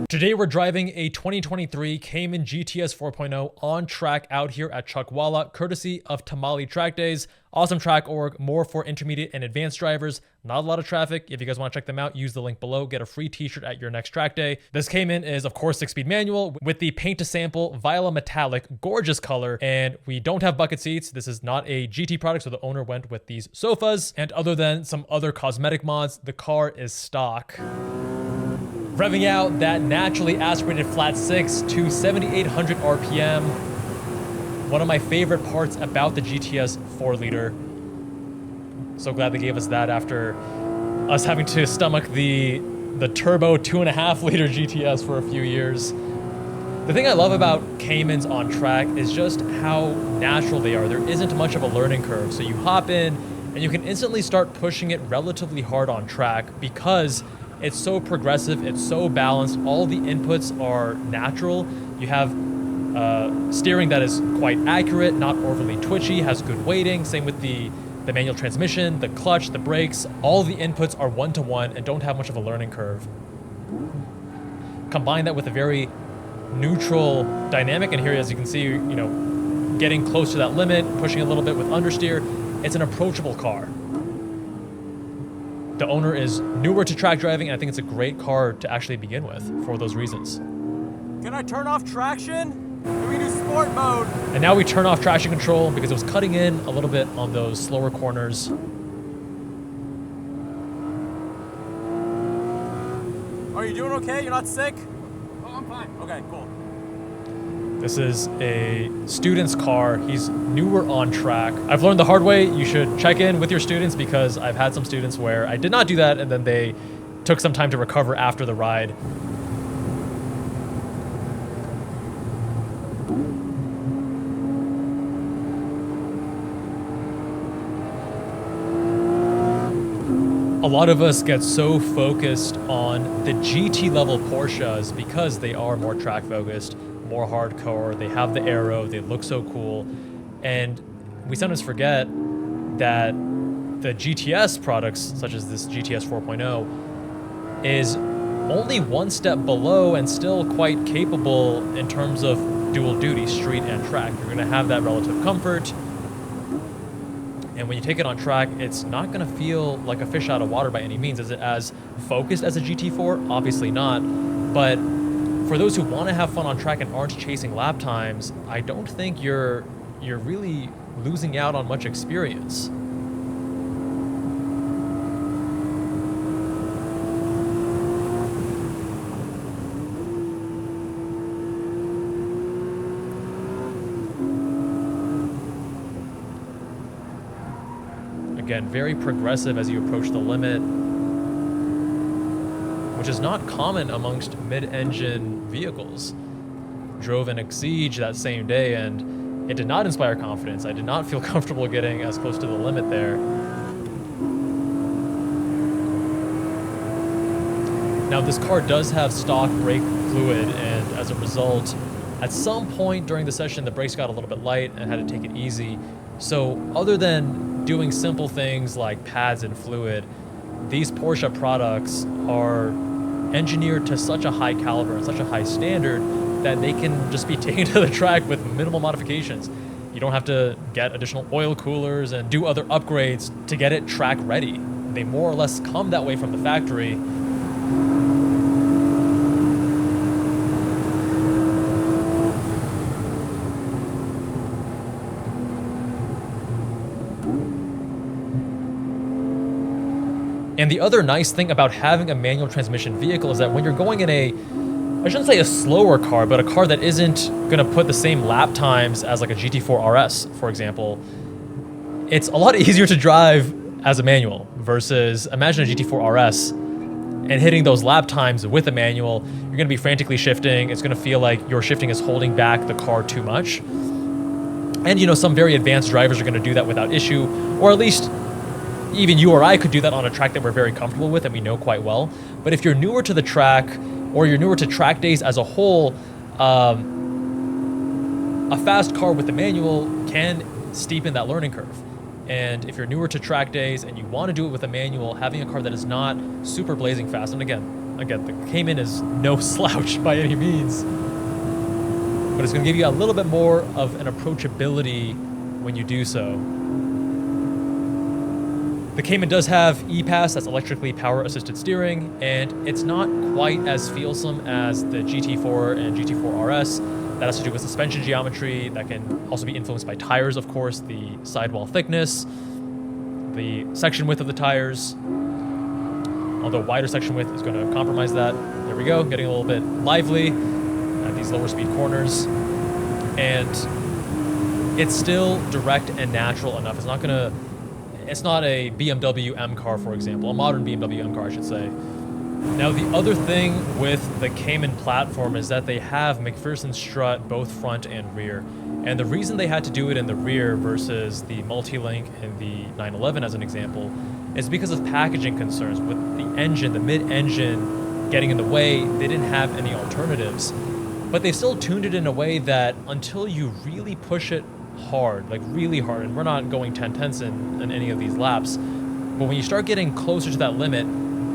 Today we're driving a 2023 Cayman GTS 4.0 on track out here at Chuckwalla, courtesy of Tamale Track Days. Awesome track org, more for intermediate and advanced drivers. Not a lot of traffic. If you guys want to check them out, use the link below. Get a free t-shirt at your next track day. This Cayman is, of course, 6-speed manual with the paint to sample Viola Metallic, gorgeous color. And we don't have bucket seats. This is not a GT product, so the owner went with these sofas. And other than some other cosmetic mods, the car is stock. Revving out that naturally aspirated flat 6 to 7,800 RPM. One of my favorite parts about the GTS 4-liter. So glad they gave us that after us having to stomach the turbo 2.5-liter GTS for a few years. The thing I love about Caymans on track is just how natural they are. There isn't much of a learning curve. So you hop in and you can instantly start pushing it relatively hard on track because it's so progressive, it's so balanced, all the inputs are natural. You have steering that is quite accurate, not overly twitchy, has good weighting. Same with the manual transmission, the clutch, the brakes. All the inputs are one-to-one and don't have much of a learning curve. Combine that with a very neutral dynamic, and here, as you can see, getting close to that limit, pushing a little bit with understeer. It's an approachable car. The owner is newer to track driving, and I think it's a great car to actually begin with for those reasons. Can I turn off traction? Can we do sport mode? And now we turn off traction control because it was cutting in a little bit on those slower corners. Are you doing okay? You're not sick? Oh, I'm fine. Okay, cool. This is a student's car. He's newer on track. I've learned the hard way. You should check in with your students because I've had some students where I did not do that and then they took some time to recover after the ride. A lot of us get so focused on the GT level Porsches because they are more track focused, more hardcore, they have the aero, they look so cool, and we sometimes forget that the GTS products, such as this GTS 4.0, is only one step below and still quite capable in terms of dual duty, street and track. You're going to have that relative comfort, and when you take it on track, it's not going to feel like a fish out of water by any means. Is it as focused as a GT4? Obviously not, but for those who want to have fun on track and aren't chasing lap times, I don't think you're really losing out on much experience. Again, very progressive as you approach the limit, which is not common amongst mid-engine vehicles. Drove an Exige that same day and it did not inspire confidence. I did not feel comfortable getting as close to the limit there. Now this car does have stock brake fluid, and as a result, at some point during the session the brakes got a little bit light and I had to take it easy. So other than doing simple things like pads and fluid, these Porsche products are engineered to such a high caliber and such a high standard that they can just be taken to the track with minimal modifications. You don't have to get additional oil coolers and do other upgrades to get it track ready. They more or less come that way from the factory. And the other nice thing about having a manual transmission vehicle is that when you're going in I shouldn't say a slower car, but a car that isn't going to put the same lap times as like a GT4 RS, for example, it's a lot easier to drive as a manual versus imagine a GT4 RS and hitting those lap times with a manual. You're going to be frantically shifting. It's going to feel like your shifting is holding back the car too much. And some very advanced drivers are going to do that without issue, or at least even you or I could do that on a track that we're very comfortable with and we know quite well. But if you're newer to the track, or you're newer to track days as a whole, a fast car with the manual can steepen that learning curve. And if you're newer to track days and you want to do it with a manual, having a car that is not super blazing fast, and again, the Cayman is no slouch by any means, but it's going to give you a little bit more of an approachability when you do so. The Cayman does have ePass, that's electrically power-assisted steering, and it's not quite as feelsome as the GT4 and GT4 RS. That has to do with suspension geometry. That can also be influenced by tires, of course, the sidewall thickness, the section width of the tires. Although wider section width is going to compromise that. There we go, getting a little bit lively at these lower speed corners. And it's still direct and natural enough. It's not a BMW M car, for example, a modern BMW M car, I should say. Now, the other thing with the Cayman platform is that they have McPherson strut both front and rear. And the reason they had to do it in the rear versus the multi-link in the 911 as an example is because of packaging concerns. With the engine, the mid-engine getting in the way, they didn't have any alternatives. But they still tuned it in a way that until you really push it hard, like really hard, and we're not going 10/10ths in any of these laps, but when you start getting closer to that limit,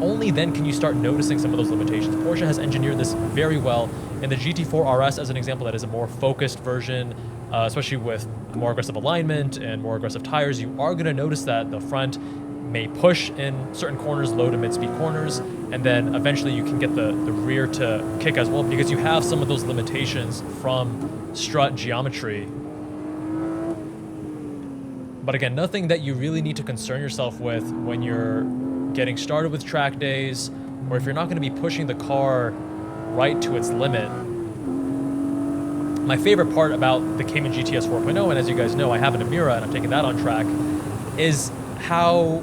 only then can you start noticing some of those limitations. Porsche has engineered this very well. In the GT4 RS, as an example, that is a more focused version, especially with more aggressive alignment and more aggressive tires, you are going to notice that the front may push in certain corners, low to mid-speed corners, and then eventually you can get the rear to kick as well because you have some of those limitations from strut geometry. But again, nothing that you really need to concern yourself with when you're getting started with track days, or if you're not going to be pushing the car right to its limit. My favorite part about the Cayman GTS 4.0, and as you guys know, I have an Amira and I'm taking that on track, is how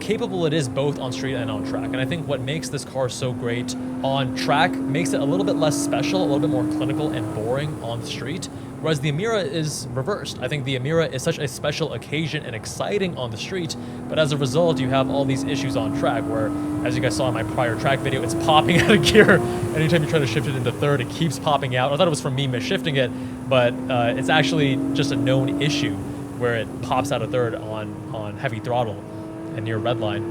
capable it is both on street and on track. And I think what makes this car so great on track makes it a little bit less special, a little bit more clinical and boring on the street, whereas the Amira is reversed. I think the Amira is such a special occasion and exciting on the street, but as a result, you have all these issues on track where, as you guys saw in my prior track video, it's popping out of gear. Anytime you try to shift it into third, it keeps popping out. I thought it was from me mis-shifting it, but it's actually just a known issue where it pops out of third on heavy throttle and near red line.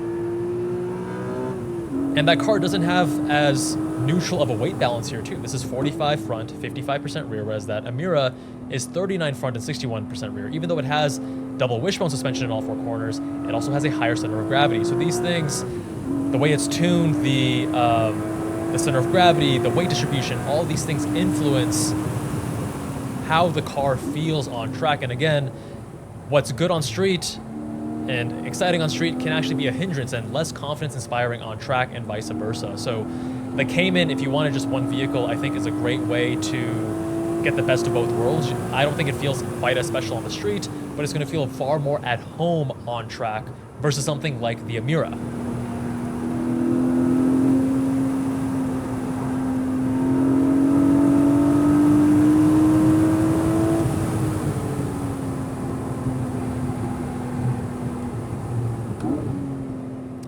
And that car doesn't have as neutral of a weight balance here too. This is 45 front, 55% rear, whereas that Amira is 39 front and 61% rear. Even though it has double wishbone suspension in all four corners, it also has a higher center of gravity. So these things, the way it's tuned, the center of gravity, the weight distribution, all these things influence how the car feels on track. And again, what's good on street and exciting on street can actually be a hindrance and less confidence inspiring on track and vice versa. So the Cayman, if you wanted just one vehicle, I think is a great way to get the best of both worlds. I don't think it feels quite as special on the street, but it's going to feel far more at home on track versus something like the Amira.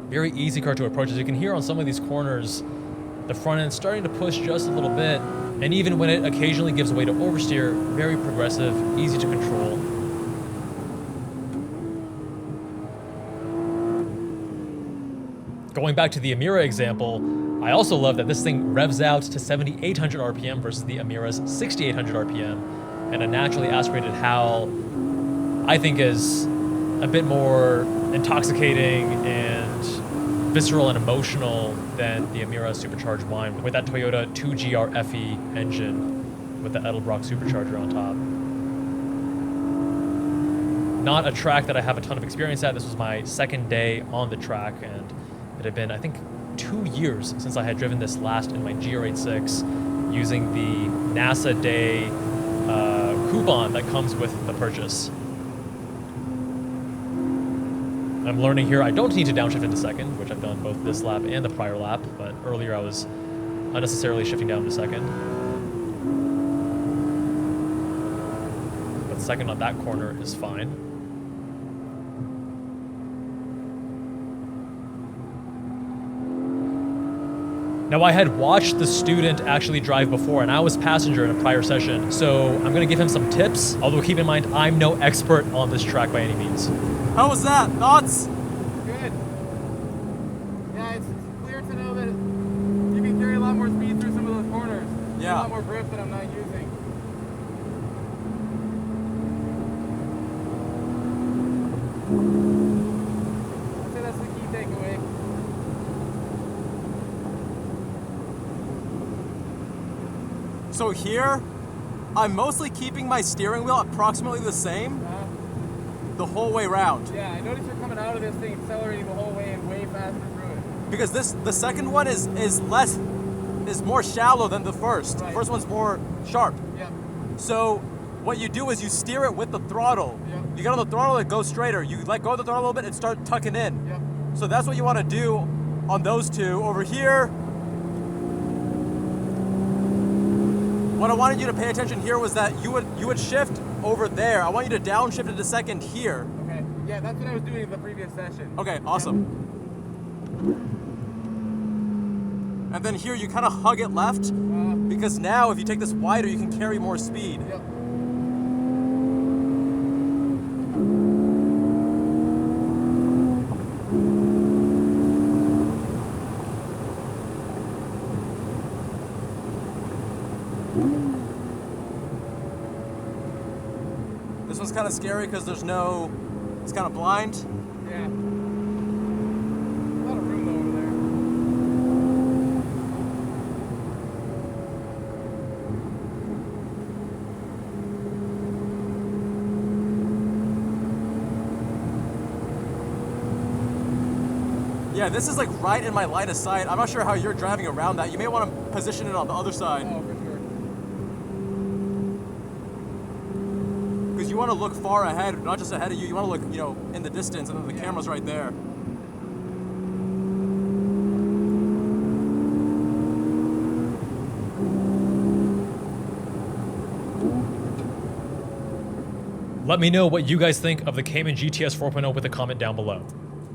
Very easy car to approach. As you can hear on some of these corners, the front end starting to push just a little bit, and even when it occasionally gives way to oversteer, very progressive, easy to control. Going back to the Amira example, I also love that this thing revs out to 7,800 RPM versus the Amira's 6,800 RPM, and a naturally aspirated howl I think is a bit more intoxicating and visceral and emotional than the Amira supercharged whine with that Toyota 2GR FE engine with the Edelbrock supercharger on top. Not a track that I have a ton of experience at. This was my second day on the track, and it had been, I think, 2 years since I had driven this last in my GR86 using the NASA Day coupon that comes with the purchase. I'm learning here I don't need to downshift into second, which I've done both this lap and the prior lap, but earlier I was unnecessarily shifting down to second. But second on that corner is fine. Now, I had watched the student actually drive before, and I was passenger in a prior session, so I'm gonna give him some tips, although keep in mind, I'm no expert on this track by any means. How was that? Thoughts? Good. Yeah, it's clear to know that you can carry a lot more speed through some of those corners. Yeah. A lot more grip that I'm not using. I'd say that's the key takeaway. So here, I'm mostly keeping my steering wheel approximately the same the whole way round. Yeah, I noticed you're coming out of this thing accelerating the whole way and way faster through it. Because the second one is more shallow than the first. Right. The first one's more sharp. Yep. So what you do is you steer it with the throttle. Yep. You get on the throttle, it goes straighter. You let go of the throttle a little bit and start tucking in. Yep. So that's what you want to do on those two. Over here, what I wanted you to pay attention here was that you would shift over there. I want you to downshift into second here. Okay. Yeah, that's what I was doing in the previous session. Okay, awesome. And then here you kind of hug it left because now if you take this wider, you can carry more speed. Yep. This one's kind of scary because it's kind of blind. Yeah. A lot of room though over there. Yeah, this is like right in my line of sight. I'm not sure how you're driving around that. You may want to position it on the other side. Oh, for sure. Because you want to look far ahead, not just ahead of you. You want to look, in the distance, and then the camera's right there. Let me know what you guys think of the Cayman GTS 4.0 with a comment down below.